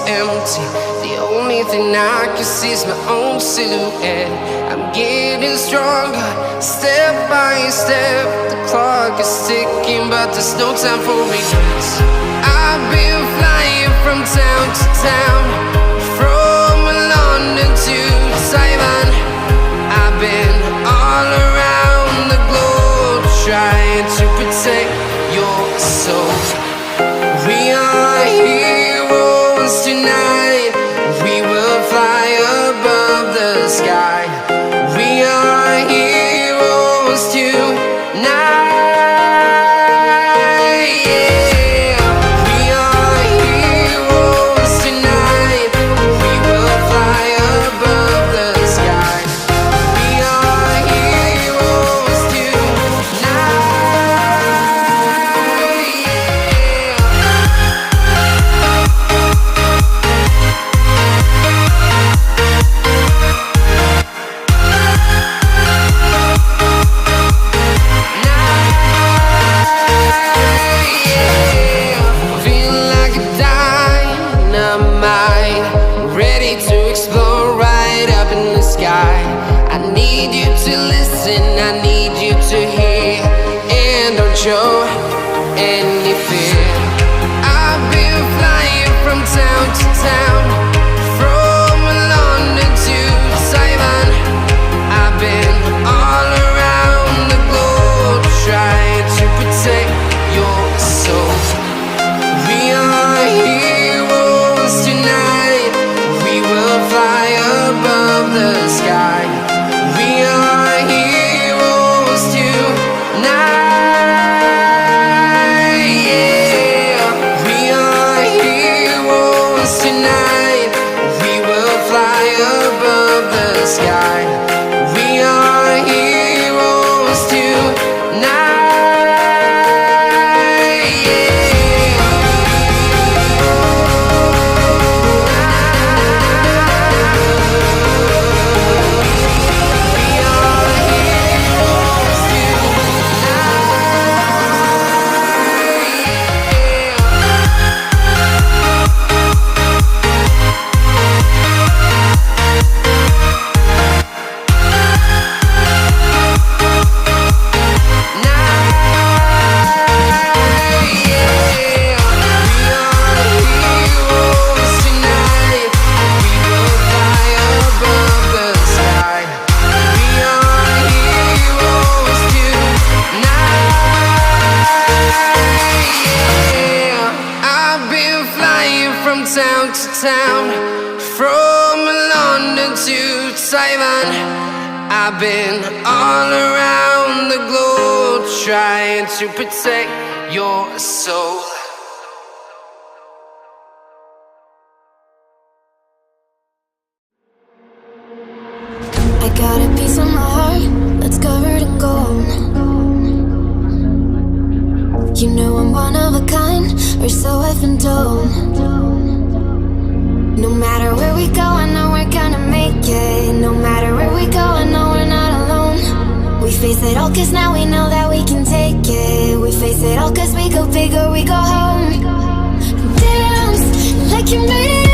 empty. The only thing I can see is my own silhouette. I'm getting stronger, step by step. The clock is ticking, but there's no time for regrets. I've been flying from town to town, from London to Taiwan. I've been all around the globe, trying to protect your soul. We are heroes tonight. We will fly above the sky. We are heroes tonight. Yeah. We are heroes tonight. We will fly above the sky. We are heroes tonight. Feeling like a dynamite, ready to explode right up in the sky. I need you to listen, I need you to hear, and don't show any fear. I've been flying from town to town, from London to Taiwan. I've been all around the globe, trying to protect your soul. We are heroes tonight. We will fly above the sky. We are heroes tonight. Yeah. We are heroes tonight. We will fly above the sky. We are heroes tonight. From town to town, from London to Taiwan. I've been all around the globe, trying to protect your soul. I got a piece of my heart that's covered in gold. You know I'm one of a kind, or so I've been told. No matter where we go, I know we're gonna make it. No matter where we go, I know we're not alone. We face it all cause now we know that we can take it. We face it all cause we go big or we go home. Dance like you made it.